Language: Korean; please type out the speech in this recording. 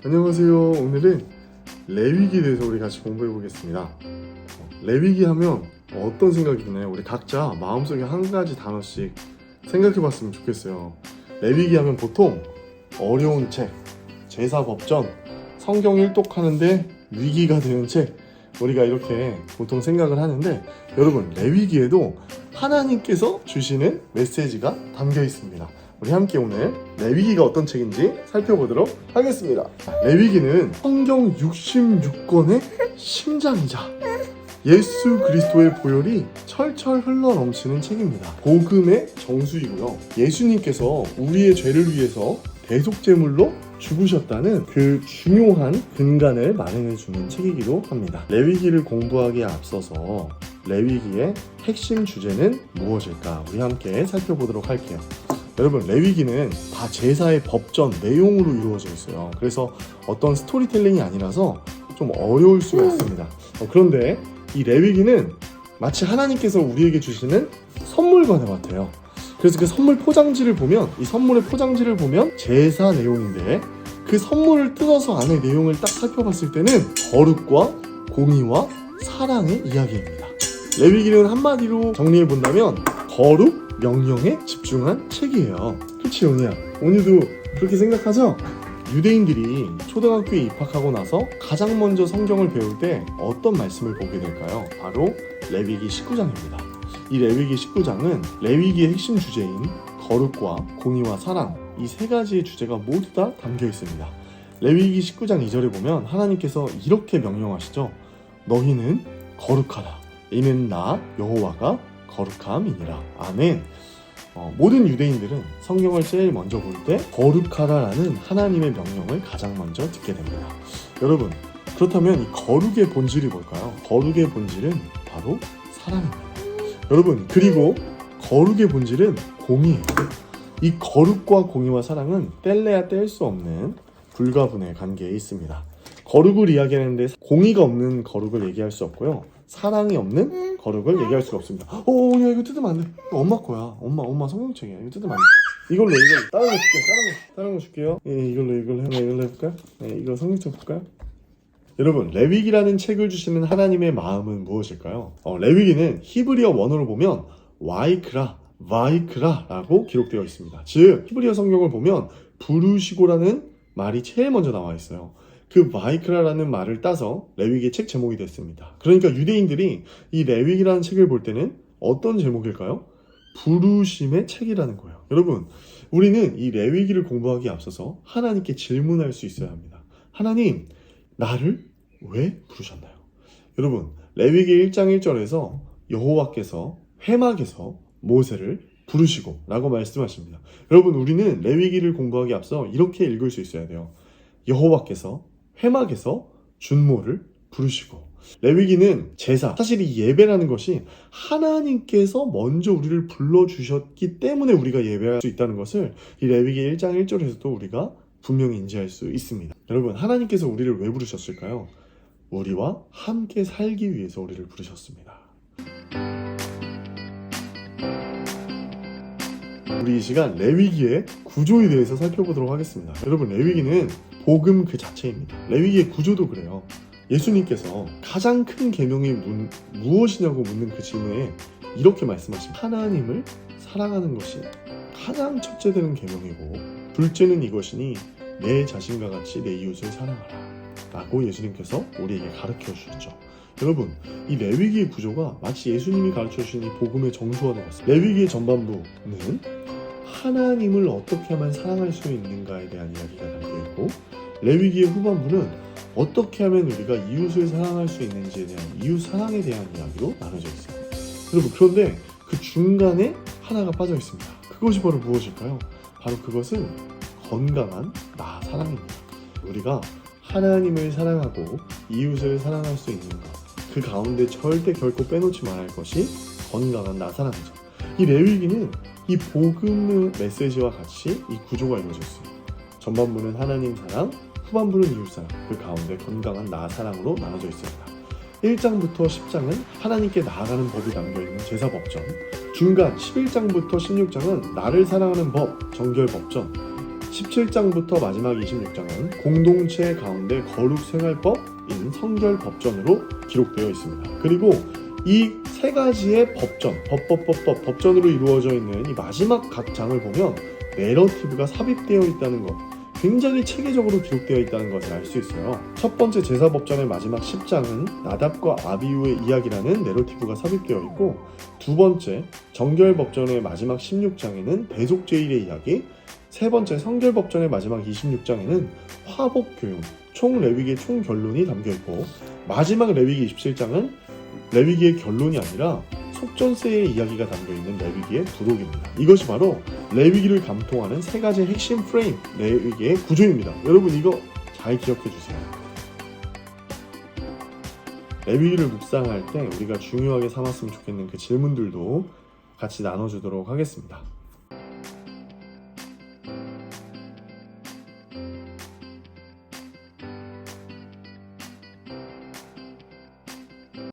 안녕하세요. 오늘은 레위기에 대해서 우리 같이 공부해 보겠습니다. 레위기 하면 어떤 생각이 드나요? 우리 각자 마음속에 한 가지 단어씩 생각해 봤으면 좋겠어요. 레위기 하면 보통 어려운 책, 제사법전, 성경 일독하는데 위기가 되는 책, 우리가 이렇게 보통 생각을 하는데, 여러분, 레위기에도 하나님께서 주시는 메시지가 담겨 있습니다. 우리 함께 오늘 레위기가 어떤 책인지 살펴보도록 하겠습니다. 레위기는 성경 66권의 심장이자 예수 그리스도의 보혈이 철철 흘러 넘치는 책입니다. 복음의 정수이고요. 예수님께서 우리의 죄를 위해서 대속제물로 죽으셨다는 그 중요한 근간을 마련해 주는 책이기도 합니다. 레위기를 공부하기에 앞서서 레위기의 핵심 주제는 무엇일까? 우리 함께 살펴보도록 할게요. 여러분, 레위기는 다 제사의 법전 내용으로 이루어져 있어요. 그래서 어떤 스토리텔링이 아니라서 좀 어려울 수가 있습니다. 그런데 이 레위기는 마치 하나님께서 우리에게 주시는 선물과도 같아요. 그래서 그 선물 포장지를 보면, 이 선물의 포장지를 보면 제사 내용인데, 그 선물을 뜯어서 안에 내용을 딱 살펴봤을 때는 거룩과 공의와 사랑의 이야기입니다. 레위기는 한마디로 정리해 본다면 거룩, 명령에 집중한 책이에요. 그렇지, 은희야? 오늘도 그렇게 생각하죠? 유대인들이 초등학교에 입학하고 나서 가장 먼저 성경을 배울 때 어떤 말씀을 보게 될까요? 바로 레위기 19장입니다. 이 레위기 19장은 레위기의 핵심 주제인 거룩과 공의와 사랑, 이 세 가지의 주제가 모두 다 담겨 있습니다. 레위기 19장 2절에 보면 하나님께서 이렇게 명령하시죠. 너희는 거룩하라. 이는 나 여호와가 거룩함이니라. 아멘. 모든 유대인들은 성경을 제일 먼저 볼 때 거룩하라라는 하나님의 명령을 가장 먼저 듣게 됩니다. 여러분, 그렇다면 이 거룩의 본질이 뭘까요? 거룩의 본질은 바로 사랑입니다. 여러분, 그리고 거룩의 본질은 공의예요. 이 거룩과 공의와 사랑은 뗄래야 뗄 수 없는 불가분의 관계에 있습니다. 거룩을 이야기하는데 공의가 없는 거룩을 얘기할 수 없고요, 사랑이 없는 거룩을 얘기할 수가 없습니다. 야, 이거 뜯으면 안 돼. 이거 엄마 거야. 엄마 성경책이야. 이거 뜯으면 안 돼. 이걸로 다른 거 줄게요. 다른 거 줄게요. 예, 이걸로 해볼까요? 네, 이거 성경책 볼까요? 여러분, 레위기라는 책을 주시는 하나님의 마음은 무엇일까요? 레위기는 히브리어 원어로 보면 와이크라라고 기록되어 있습니다. 즉, 히브리어 성경을 보면 부르시고라는 말이 제일 먼저 나와 있어요. 그 와이크라라는 말을 따서 레위기의 책 제목이 됐습니다. 그러니까 유대인들이 이 레위기라는 책을 볼 때는 어떤 제목일까요? 부르심의 책이라는 거예요. 여러분, 우리는 이 레위기를 공부하기에 앞서서 하나님께 질문할 수 있어야 합니다. 하나님, 나를 왜 부르셨나요? 여러분, 레위기 1장 1절에서 여호와께서 회막에서 모세를 부르시고 라고 말씀하십니다. 여러분, 우리는 레위기를 공부하기에 앞서 이렇게 읽을 수 있어야 돼요. 여호와께서 회막에서 준모를 부르시고. 레위기는 제사, 사실 이 예배라는 것이 하나님께서 먼저 우리를 불러주셨기 때문에 우리가 예배할 수 있다는 것을 이 레위기 1장 1절에서도 우리가 분명히 인지할 수 있습니다. 여러분, 하나님께서 우리를 왜 부르셨을까요? 우리와 함께 살기 위해서 우리를 부르셨습니다. 우리 이 시간 레위기의 구조에 대해서 살펴보도록 하겠습니다. 여러분, 레위기는 복음 그 자체입니다. 레위기의 구조도 그래요. 예수님께서 가장 큰 계명이 무엇이냐고 묻는 그 질문에 이렇게 말씀하십니다. 하나님을 사랑하는 것이 가장 첫째 되는 계명이고, 둘째는 이것이니 내 자신과 같이 내 이웃을 사랑하라 라고 예수님께서 우리에게 가르쳐 주셨죠. 여러분, 이 레위기의 구조가 마치 예수님이 가르쳐 주신 이 복음의 정수와 같습니다. 레위기의 전반부는 하나님을 어떻게 하면 사랑할 수 있는가에 대한 이야기가 담겨있고, 레위기의 후반부는 어떻게 하면 우리가 이웃을 사랑할 수 있는지에 대한 이웃 사랑에 대한 이야기로 나눠져 있어요. 여러분, 그런데 그 중간에 하나가 빠져 있습니다. 그것이 바로 무엇일까요? 바로 그것은 건강한 나 사랑입니다. 우리가 하나님을 사랑하고 이웃을 사랑할 수 있는 것, 그 가운데 절대 결코 빼놓지 말아야 할 것이 건강한 나 사랑이죠. 이 레위기는 이 복음의 메시지와 같이 이 구조가 이루어져 있습니다. 전반부는 하나님 사랑, 후반부는 이웃 사랑, 그 가운데 건강한 나 사랑으로 나눠져 있습니다. 1장부터 10장은 하나님께 나아가는 법이 담겨있는 제사법전, 중간 11장부터 16장은 나를 사랑하는 법, 정결법전, 17장부터 마지막 26장은 공동체 가운데 거룩 생활법인 성결법전으로 기록되어 있습니다. 그리고 이 세 가지의 법전, 법전으로 이루어져 있는 이 마지막 각 장을 보면 내러티브가 삽입되어 있다는 것, 굉장히 체계적으로 기록되어 있다는 것을 알 수 있어요. 첫 번째 제사법전의 마지막 10장은 나답과 아비후의 이야기라는 내러티브가 삽입되어 있고, 두 번째 정결법전의 마지막 16장에는 대속제일의 이야기, 세 번째 성결법전의 마지막 26장에는 화복교훈, 총레위기의 총결론이 담겨있고, 마지막 레위기 27장은 레위기의 결론이 아니라 속전세의 이야기가 담겨있는 레위기의 부록입니다. 이것이 바로 레위기를 감통하는 세 가지 핵심 프레임, 레위기의 구조입니다. 여러분 이거 잘 기억해주세요. 레위기를 묵상할 때 우리가 중요하게 삼았으면 좋겠는 그 질문들도 같이 나눠주도록 하겠습니다.